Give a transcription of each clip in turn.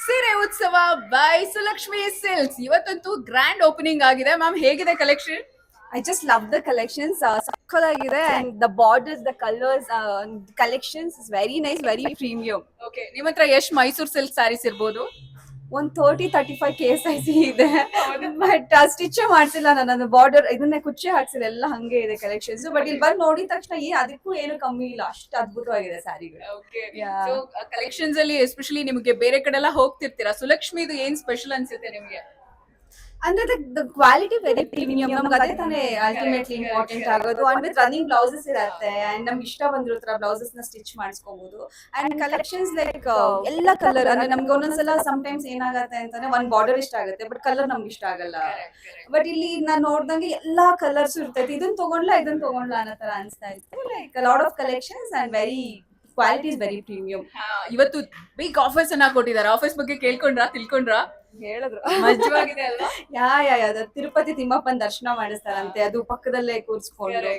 ಸೀರೆ ಉತ್ಸವ by Sulakshmi silks ಇವತ್ತಂತೂ grand opening ಆಗಿದೆ ಮ್ಯಾಮ್. ಹೇಗಿದೆ collection? I just love the collections. Sakkalagide and the borders, the colors, collections is very nice, very premium. Okay, ನಿಮ್ಮ ಹತ್ರ ಎಷ್ಟು Mysuru silk saris ಇರ್ಬೋದು? ಒಂದು 30-35 KSIC ಇದೆ, ಬಟ್ ಸ್ಟಿಚ್ ಮಾಡ್ಸಿಲ್ಲ ನಾನು. ಬಾರ್ಡರ್ ಇದನ್ನೇ ಕುಚ್ಚೆ ಹಾಕ್ಸಿಲ್ಲ, ಎಲ್ಲ ಹಂಗೆ ಇದೆ ಕಲೆಕ್ಷನ್ಸ್. ಬಟ್ ಇಲ್ಲಿ ಬಂದು ನೋಡಿದ ತಕ್ಷಣ ಅದಕ್ಕೂ ಏನು ಕಮ್ಮಿ ಇಲ್ಲ, ಅಷ್ಟು ಅದ್ಭುತವಾಗಿದೆ ಸ್ಯಾರಿಗಳು. ಓಕೆ, ಸೊ ಕಲೆಕ್ಷನ್ಸ್ ಅಲ್ಲಿ ಎಸ್ಪೆಷಲಿ ನಿಮಗೆ ಬೇರೆ ಕಡೆ ಎಲ್ಲ ಹೋಗ್ತಿರ್ತೀರಾ, ಸುಲಕ್ಷ್ಮಿದು ಏನ್ ಸ್ಪೆಷಲ್ ಅನ್ಸುತ್ತೆ ನಿಮಗೆ? ಅಂದ್ರೆ ದ ಕ್ವಾಲಿಟಿ ವೆರಿ ಪ್ರೀಮಿಯಂ, ನಮ್ಗೆ ಅದೇ ತಾನೇ ಅಲ್ಟಿಮೇಟ್ಲಿ ಇಂಪಾರ್ಟೆಂಟ್ ಆಗೋದು. ಅಂಡ್ ವಿತ್ ರನ್ನಿಂಗ್ ಬ್ಲೌಸಸ್ ಇರುತ್ತೆ, ಅಂಡ್ ನಮ್ಗೆ ಇಷ್ಟ ಬಂದಿರೋ ತರ ಬ್ಲೌಸಸ್ ನ ಸ್ಟಿಚ್ ಮಾಡಿಸ್ಕೋಬಹುದು. ಅಂಡ್ ಕಲೆಕ್ಷನ್ಸ್ ಲೈಕ್ ಎಲ್ಲ ಕಲರ್, ಅಂದ್ರೆ ನಮ್ಗೆ ಒಂದೊಂದ್ಸಲ ಟೈಮ್ಸ್ ಏನಾಗತ್ತೆ ಅಂತಂದ್ರೆ ಒಂದ್ ಬಾರ್ಡರ್ ಇಷ್ಟ ಆಗುತ್ತೆ, ಬಟ್ ಕಲರ್ ನಮ್ಗೆ ಇಷ್ಟ ಆಗಲ್ಲ. ಬಟ್ ಇಲ್ಲಿ ನಾನ್ ನೋಡ್ದಂಗೆ ಎಲ್ಲಾ ಕಲರ್ಸ್ ಇರ್ತೈತಿ, ಇದನ್ನ ತಗೊಂಡ್ಲಾ ಅನ್ನೋ ತರ ಅನ್ಸ್ತಾ ಇತ್ತು. Like lot of collections and very quality is very premium. ಇವತ್ತು ಬಿಗ್ ಆಫರ್ಸ್ ಅನ್ನ ಕೊಟ್ಟಿದ್ದಾರೆ. ಆಫರ್ಸ್ ಬಗ್ಗೆ ತಿಳ್ಕೊಂಡ್ರಾ? ಹೇಳಿದ್ರು ಮಜವಾಗಿದೆ ಅಲ್ವಾ? ಯಾ ತಿರುಪತಿ ತಿಮ್ಮಪ್ಪನ ದರ್ಶನ ಮಾಡಿಸ್ತಾರಂತೆ, ಅದು ಪಕ್ಕದಲ್ಲೇ ಕೂರ್ಸ್ಕೊಂಡು.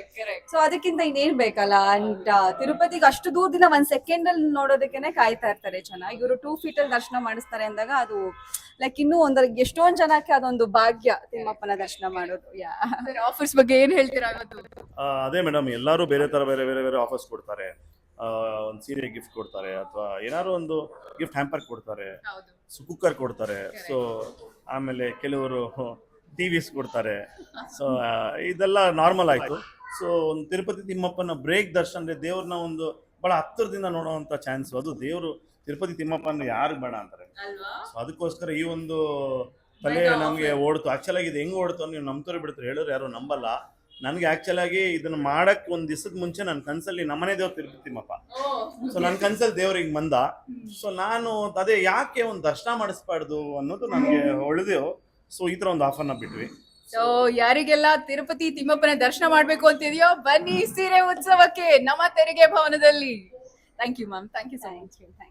ಸೊ ಅದಕ್ಕಿಂತ ಇನ್ನೇನ್ ಬೇಕಲ್ಲ. ಅಂಡ್ ತಿರುಪತಿಗೆ ಅಷ್ಟು ದೂರದಿಂದ 1 ಸೆಕೆಂಡ್ ಅಲ್ಲಿ ನೋಡೋದಕ್ಕೇನೆ ಕಾಯ್ತಾ ಇರ್ತಾರೆ ಜನ. ಇವರು 2 feet ಅಲ್ಲಿ ದರ್ಶನ ಮಾಡಿಸ್ತಾರೆ ಅಂದಾಗ ಅದು ಲೈಕ್ ಇನ್ನೂ ಎಷ್ಟೊಂದ್ ಜನಕ್ಕೆ ಅದೊಂದು ಭಾಗ್ಯ ತಿಮ್ಮಪ್ಪನ ದರ್ಶನ ಮಾಡೋದು. ಆಫರ್ಸ್ ಬಗ್ಗೆ ಏನ್ ಹೇಳ್ತೀರಾ ಇವತ್ತು? ಅದೇ ಮೇಡಮ್, ಎಲ್ಲರೂ ಬೇರೆ ಥರ ಬೇರೆ ಬೇರೆ ಬೇರೆ ಆಫರ್ಸ್ ಕೊಡ್ತಾರೆ. ಒಂದು ಸೀರೆ ಗಿಫ್ಟ್ ಕೊಡ್ತಾರೆ, ಅಥವಾ ಏನಾದ್ರು ಒಂದು ಗಿಫ್ಟ್ ಹ್ಯಾಂಪರ್ ಕೊಡ್ತಾರೆ, ಕುಕ್ಕರ್ ಕೊಡ್ತಾರೆ. ಸೊ ಆಮೇಲೆ ಕೆಲವರು ಟಿವಿಸ್ ಕೊಡ್ತಾರೆ. ಸೊ ಇದೆಲ್ಲ ನಾರ್ಮಲ್ ಆಯಿತು. ಸೊ ಒಂದು ತಿರುಪತಿ ತಿಮ್ಮಪ್ಪನ ಬ್ರೇಕ್ ದರ್ಶನ ಅಂದರೆ ದೇವ್ರನ್ನ ಒಂದು ಭಾಳ ಹತ್ತಿರದಿಂದ ನೋಡೋವಂಥ ಚಾನ್ಸು. ಅದು ದೇವರು ತಿರುಪತಿ ತಿಮ್ಮಪ್ಪನ ಯಾರಿಗೆ ಬೇಡ ಅಂತಾರೆ. ಸೊ ಅದಕ್ಕೋಸ್ಕರ ಈ ಒಂದು ತಲೆ ನಮಗೆ ಓಡ್ತು. ಆ್ಯಕ್ಚುಲಾಗಿ ಇದು ಹೆಂಗೆ ಓಡ್ತು ನೀವು ನಂಬ್ತಾರೆ ಬಿಡ್ತಾರೆ, ಹೇಳಿದ್ರೆ ಯಾರು ನಂಬಲ್ಲ. ನನಗೆ ಆ್ಯಕ್ಚುಲಾಗಿ ಇದನ್ನು ಮಾಡಕ್ಕೆ ಒಂದು ದಿವಸದ ಮುಂಚೆ ನನ್ನ ಕನಸಲ್ಲಿ ನಮ್ಮನೆ ದೇವ್ರು ತಿರುಪತಿ ತಿಮ್ಮಪ್ಪ. ಸೊ ನನ್ನ ಕನಸಲ್ಲಿ ದೇವ್ರಿಗೆ ಬಂದ. ಸೊ ನಾನು ಅದೇ ಯಾಕೆ ಒಂದು ದರ್ಶನ ಮಾಡಿಸ್ಬಾರ್ದು ಅನ್ನೋದು ನನಗೆ ಹೊಳೆದೆವು. ಸೊ ಈ ಥರ ಒಂದು ಆಫರ್ನ ಬಿಟ್ವಿ. ಸೊ ಯಾರಿಗೆಲ್ಲ ತಿರುಪತಿ ತಿಮ್ಮಪ್ಪನ ದರ್ಶನ ಮಾಡ್ಬೇಕು ಅಂತಿದೆಯೋ ಬನ್ನಿ ಸೀರೆ ಉತ್ಸವಕ್ಕೆ ನಮ್ಮ ತೆರಿಗೆ ಭವನದಲ್ಲಿ. Thank you ma'am, thank you so much.